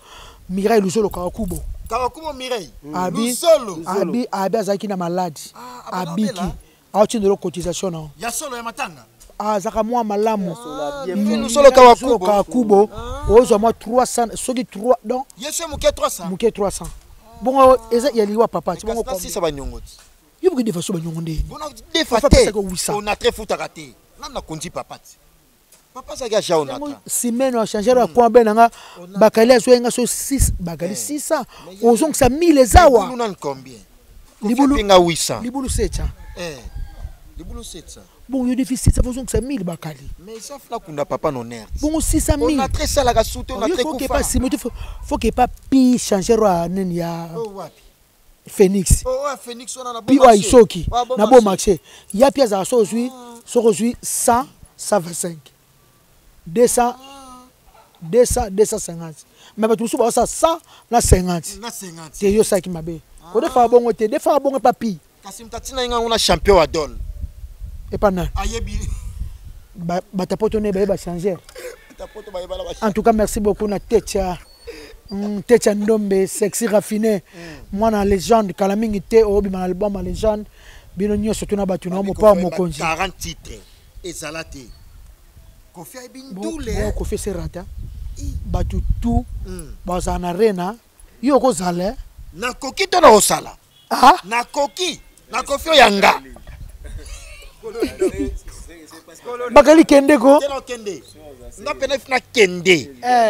Mireille Luzolo Kakubo Kawakumo Mireille. Abi azaki na maladi. Abiki. Aoti de cotisation non. Ya solo ya matanga. Zaka moi malamu. Luzolo Kakubo. Ozo moi 300 soki 3 donc. Yeso muke 300. Muke 300. Bon eza ya liwa papa. Bon ko si ça ba nyongoti. Yobuki defa so ba nyongonde. Bon defaté. On a très foutu raté. Nana konti papa. Papa Zaga Jaonata. Simeno a changé le point benanga bakali azoenga so 6 bakali 600 ozong sa 1000 ezawa. Libulu combien? Libulu pinga 800. Libulu 700. Libulu 700. Bon yo déficit ça ozong sa 1000 bakali. Mais ça fla kunda papa non air. Bon 600 000. On a très ça la soute on a très faut que pas si faut que pas pi changer roi neni ya. Oh wapi? Phoenix. Oh ouais Phoenix on a na bon marché. Pi isoki na bon marché. Ya pia za so ozui 100 125. 200 250 mais tu souba ça 100 na 50 c'est yo ça qui m'a bé ko defa bongo te defa bongo papi Kasim Tatina nga una champion adol et pas nan ayebi batapoto ne ba changer en tout cas merci beaucoup na Techa Ndombe sexy raffiné moi na légende kalamingi te obi ma album légende bino nyo surtout na batu na mo pa mo konji 40 titres ezalate Kofi Abindule Kofi Serata batu tout bazana rena yo ko zale na koki to na osala na koki na Kofi yanga bakali kende ko kende na penef na kende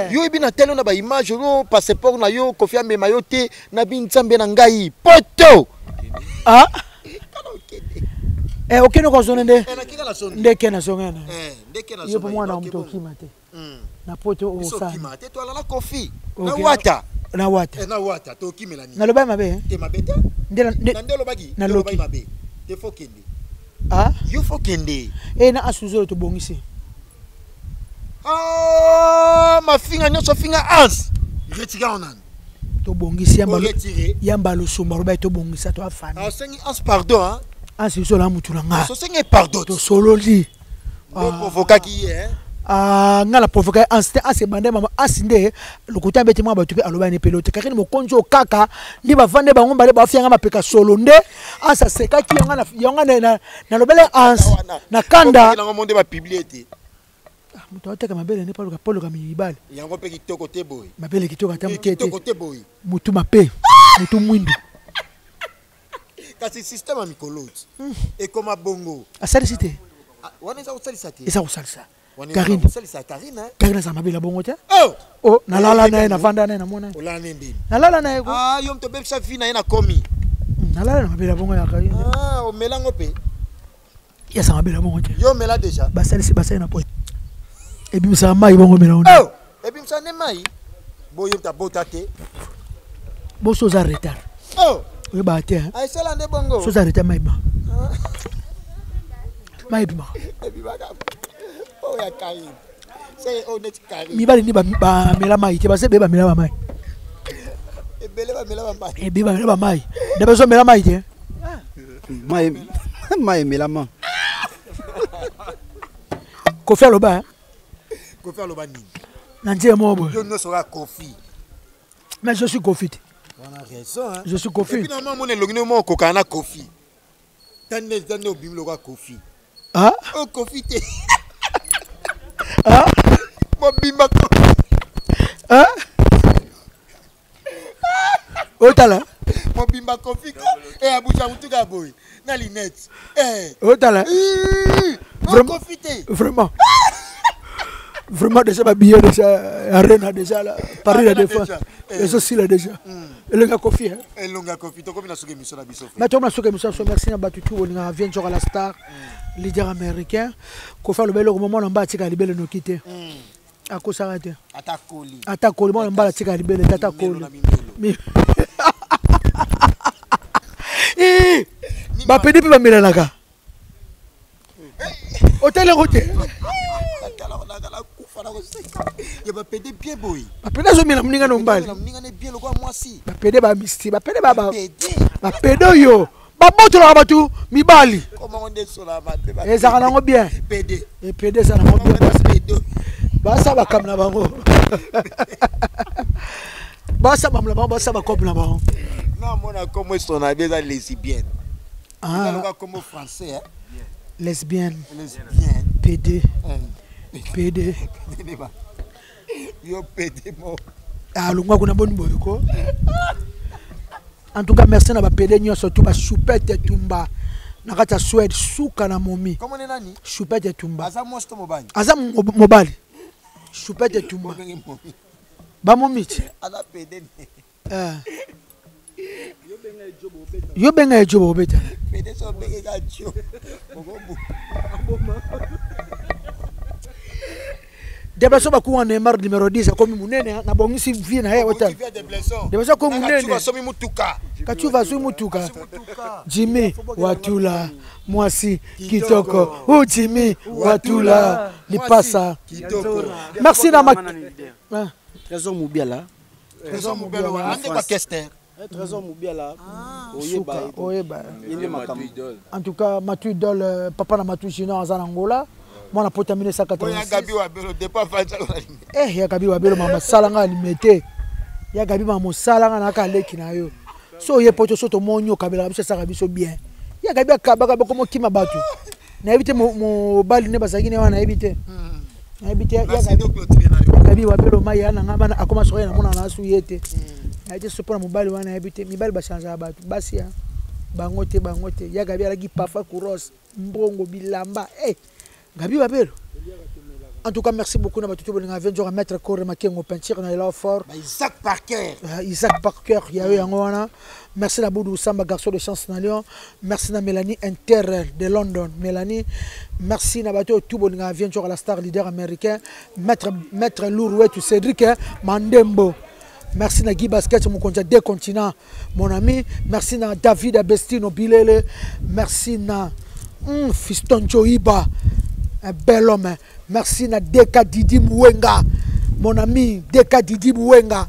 yo ibina telo na ba image no passeport na yo Kofi amema yo te na binzambe na ngai poto ok no kozone ndeke na songena yo po mwana mtu okimate na poto osana to ala na Kofi na wata to kimela ni na loba mabe te mabete ndelo bagi na loba mabe te fokende yo fokende na asuzo to bongisi mafinga nyoso finga ans retika onan to bongisi yamba lo sumba roba to bongisa to afana sengi ans pardon Ansi sola mutulanga. So senge pardon. To solo li. Provoka ki ngala provoka anse bande mama asinde lokuta beti mwa batu pe aloba ne pelote kakini mokonjo kaka ndi bavande bango bale bafianga mapeka solo nde asa seka ki yanga na lobele ans na kanda na monde ba publier te. moto ateka mabele ne polo ka mibale yango pe kitoko te boy mabele kitoko ata mutete kitoko te boy mutu mape mutu mwindu kasi système amikoloti et comme bongo asalisi te wana eza kosalisa te eza kosalisa Karine kosalisa Karine Karine za mabele bongo te oh nalala naye navanda naye namona olala nendini nalala naye ko yo mto bebisa fi na ye na komi nalala na mabele bongo ya Karine omelango pe ya za mabele bongo te yo mela déjà basalisi basali na po ebimisa mai bongo mela ona ebimisa ne mai boyo mta bota te boso za retard we ba te ay sala nde bongo so za retard mai ba mai bima ya Karine c'est honnête Karine mibali ni ba mela mai te base be ba mela mai ebele ba mela mai ba mela mai da beso mela mai te mai mela mai ko faire le bas ko faire le bas ni nantie mobo yo no sera Kofi mais je suis Kofi on a raison hein je suis Kofi et puis normalement mon elongino mo ko kana Kofi tande obim lo ka Kofi Kofi te mo bimba ko otala mo bimba Kofi abuja mutuka boy na linette otala vraiment vraiment déjà ba billet déjà arena déjà là Paris la défense et ceci là déjà elonga Kofi to comme na suke mission na biso mais to na suke mission merci na batutu on vient sur la star leader américain ko faire le bel au moment on va tika libele no quitter à quoi ça arrête ata koli bon on va tika libele tata koli ba pedi pe ba melanaka hôtel roté ya ba pedi bien boy ba pedi zo mena mninga no mbali mninga ne bien lokwa mwasi ba pedi ba misti ba pedi ba pedi yo ba moto la batu mibali comment on est sur la mat ezaka nango bien pedi et pedi ça nango bien basa ba kamna bango basa ba mla basa ba couple na bango non mona comme son habit ça lesbienne comme français hein lesbienne PD PD yo PD mo lungwa kuna boni boyko en tout cas merci na ba PD nyonso tout ba choupette tumba na kata Suède suka na momi comment est nani choupette tumba aza mosto mobali choupette tumba ba momiti ala PD yo benga ejobo obeta PD so benga gacho Debeso ba kuwa Neymar numéro 10 comme munene na bongisi vie na hotel. Debeso ko munene. Kachu va so mutuka. Jimmy Watula Mwasi Kitoko. Jimmy Watula Lipasa Kitoko. Merci na Trésor Moubiala. Trésor Moubiala ande ba kester. Trésor Moubiala. Oyeba. En tout cas, Matu Idol papa na Matu Junior en Angola. Moi na pota 1986. Ya Gabi Wabelo depa facha. Ya Gabi Wabelo mama salanga limete. Ya Gabi mama salanga na ka leki na yo. So ye poto so to monyo kabela biso saka biso bien. Ya Gabi akabaka komo kima batu. Na ebite mo bali ne basaki ne wana ebite. Na ebite ya Gabi Wabelo maya na ngamba na akoma soye na mona na asu yete. Na ite so pona mo bali wana ebite mi bali bashanja batu. Basi ya bangote ya Gabi alagi pafa kuros mbongo bilamba Gabi Wabelo. En tout cas, merci beaucoup. Nous avons mettre Corre Makengo peinture dans la fort. Isaac Parker. Isaac Parker, il y a eu un merci à Boudou Samba, garçon de chance dans Lyon. Merci à Mélanie Inter de London. Mélanie, merci à Bateau Toubo, nous avons la star leader américain. Maître Lourouet, Cédric Mandembo. Merci à Guy Basket, mon compte des continents, mon ami. Merci à David Abestino Bilele. Merci à Fiston Joiba. Un bel homme. Merci na Deka Didi Mouenga. Mon ami Deka Didi Mouenga.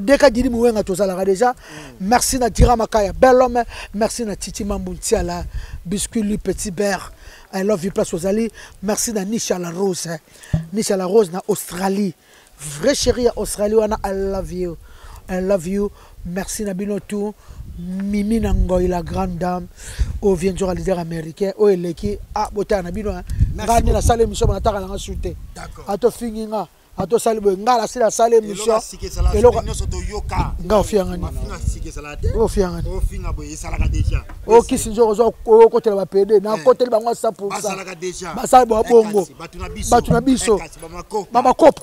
Deka Didi Mouenga tozalaka déjà. Merci na Dira Makaya, bel homme. Merci na Titi Mambuntiala, Biscuit lui Petit Bear. I love you place Ozali. Merci na Nisha la Rose. Nisha la Rose na Australie. Vrai chéri à Australie wana I love you. I love you. Merci na Binotou. Mimi Nangoy, la grande dame, au vient sur leader américain, au eleki, ah, botin nabino, ngani la salle émission, on attaque la souté. À to finginga, à to salle, ngala c'est la salle émission. Et là, nga ofiangani. Ofiangani. O kisinjo ozo o côté la PD, na côté ba 100%. Ba salle ba bongo. Batuna biso. Mama cop.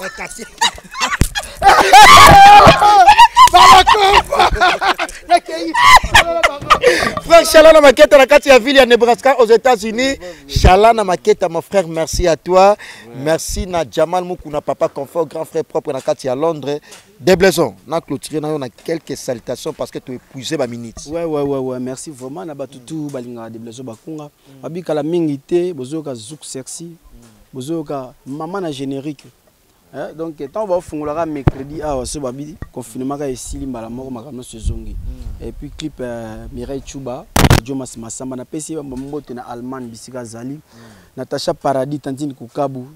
Frère Chalana Maketa, la Katia Ville à Nebraska aux États-Unis. Chalana Maketa, mon frère, merci à toi. Merci na Jamal Moukouna, papa confort, grand frère propre na Katia à Londres. Des blaisons. On a clôturé, on a quelques salutations parce que tu as épuisé ma minute. Ouais, merci vraiment. Na batutu balinga des blaisons bakunga. Babika la mingité, bozoka zouk sexy, bozoka maman na générique. Donc tant va fungula mercredi à ce babi confinement ka esili mbala moko makano sezongi et puis clip Mireille Chuba Jomas Masamba na pesi mbote na Allemagne bisika zali Natacha Paradis Tantine Kukabu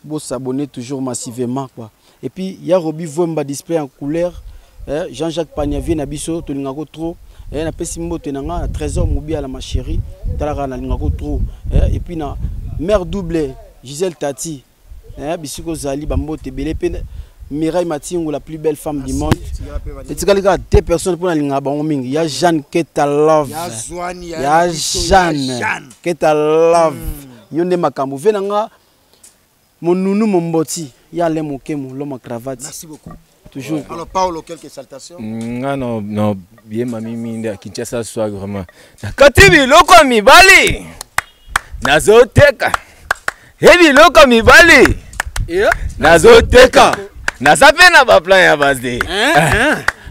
bo s'abonner toujours massivement quoi et puis ya Robi Vomba display en couleur Jean-Jacques Pagnavier na biso to lingako trop na pesi mbote na nga trésor mobi à la ma chérie talaka na lingako trop et puis na mère double Gisèle Tati bisiko zali bambote belé pe Mireille Matingo la plus belle femme du monde et tu gars deux personnes pour la linga bango mingi ya Jeanne Keta Love ya Jeanne Keta Love yonde makambo venanga mon nounou mon mboti ya le mokemo l'homme cravate. Merci beaucoup. Toujours. Alors Paolo, quelques salutations. Non, bien mamie minde Kinshasa swag vraiment. Katibi loko mibali. Nazoteka. Hebi loko mibali. Nazoteka. Nazape na ba plan ya base.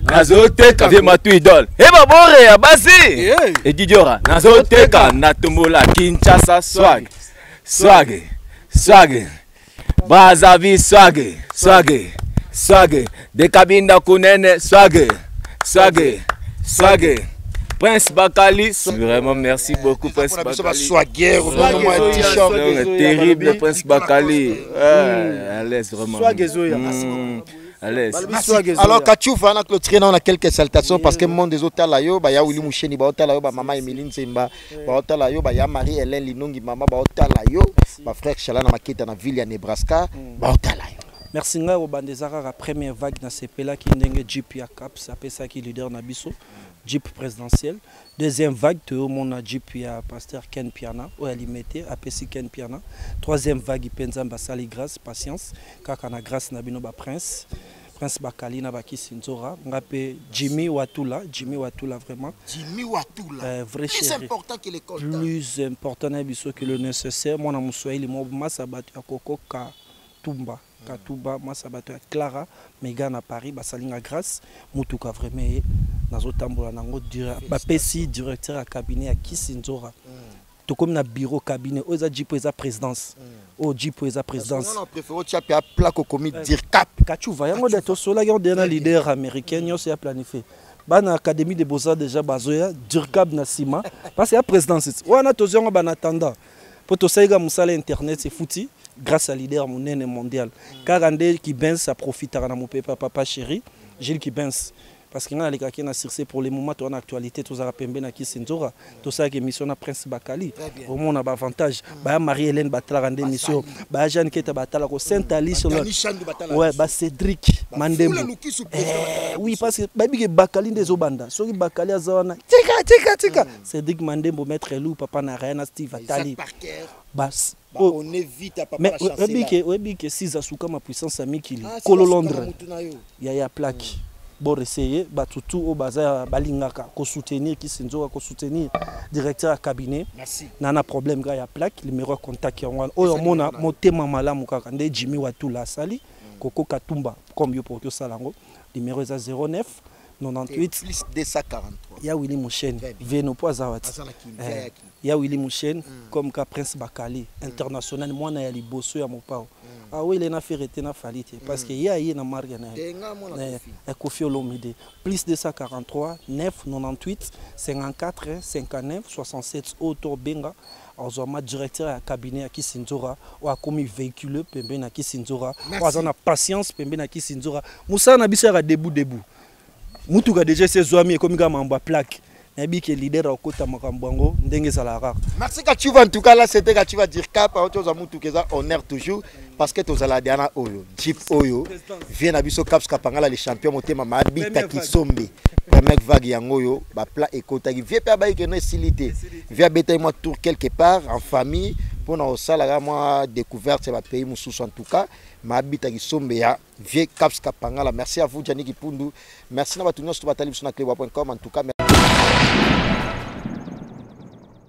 Nazoteka ve matu idole. Eba bore ya base. Et Didiora. Nazoteka natumbola Kinshasa swag. Swag. Bazavi swag. De Kabinda Kunene swag. Prince Bakali, vraiment merci beaucoup Prince Bakali. Terrible Prince Bakali. À l'aise vraiment. Alors Kachoufa on a clôturé on a quelques salutations parce que le monde des hôtels là yo ba ya Willy Moucheni ba hôtel là yo ba maman Emeline Zemba ba hôtel là yo ba ya Marie Hélène Linongi maman ba hôtel là yo ba frère Chalana Maketa na ville ya Nebraska ba hôtel là yo. Merci nga au bandezara la première vague na CPLA qui ndenge Jeep ya Cap ça peut ça qui leader na biso. Jeep présidentiel. Deuxième vague, tout le monde a Jeep ya pasteur Ken Piana, ou alimité, APC Ken Piana. Troisième vague, il pensa Basali grâce, patience, car on a grâce na bino ba Prince Bakali na baki Sinzora, ngapé Jimmy Watula vraiment. Jimmy Watula. Vrai plus chéri. Important que l'école. Plus important na biso que le nécessaire. Moi na muswahili mo masabatu ya Koko Katumba. Katuba, Masabatu ya Clara, Megan à Paris, Basalinga grâce, Mutuka vraiment. Nazotambola nango bapesi directeur à cabinet à Kisinzora. Tout comme na bureau cabinet oza Jeep eza présidence. O Jeep eza présidence. On préfère tu as plaque au comité dire cap. Kachuva yango de to sola yon dernier leader américain yo se a planifié. Ba na académie de beaux-arts déjà bazoya dirkab na sima parce que la présidence. Wana to zongo ba natanda. Pour to saiga musala internet c'est fouti grâce à leader monene mondial. Car Andé qui benz ça profitera na mon papa chéri Gilles qui benz. Parce qu'il y a des gens qui ont circé pour les moments en actualité, tous les gens qui sont tout ça qui est mission à Prince Bakali. Au moins on a un avantage. Marie-Hélène Batala rende mission. Jeanne Keta Batala Saint-Alice. Ouais, Cédric Mandembo. Oui, parce que Babi Bakali des Obanda. Ceux qui Bakali à Zona. Tika. Cédric Mandembo maître Lou papa na rien Steve Atali. On évite à papa la chasser. Mais que si Zasuka ma puissance ami qui Colo Londres. Il y a plaque. Bon essayer batutu au bazar balingaka ko soutenir qui Sinzora ko soutenir directeur à cabinet. Merci. Nana problème ga ya plaque numéro contact ya wana oyo mona motema malamu kaka nde Jimmy Watula sali Koko Katumba comme yo pour que salango numéro za 09 98 plus 243. Ya Willy Mouchen Veno Poazawati. Ya Willy Mouchen comme ka Prince Bakali international mwana ya liboso ya mopao. Ah oui, il a fait retenir Falite parce qu'il y a une marque de Kofi Olomide. Plus de 143, 9, 98, 54, 59, 67, Auto Benga. Alors, on a directeur à cabinet à Kisinzora, ou a commis véhicule, Pembe na Kisinzora, ou a patience, Pembe na Kisinzora. Moussa Nabissa a debout. mutuka déjà ses amis comme ga mamba plaque nabi ke leader okota makambango ndenge salaka. Merci Kachuva, en tout cas là c'était Kachuva dire cap à autre chose mutuka za honneur toujours parce que tozala diana oyo Jeep oyo vient na biso Caps Kapangala les champions motema mabita kisombe première vague yango yo ba plat ekota ki vie pa ba ikene silité via beta moi tour quelque part en famille pour na osala moi découverte ba pays mususu en tout cas mabita kisombe ya vie Caps Kapangala. Merci à vous Gianni Kipundu, merci na batunya sur batali sur na club.com en tout cas.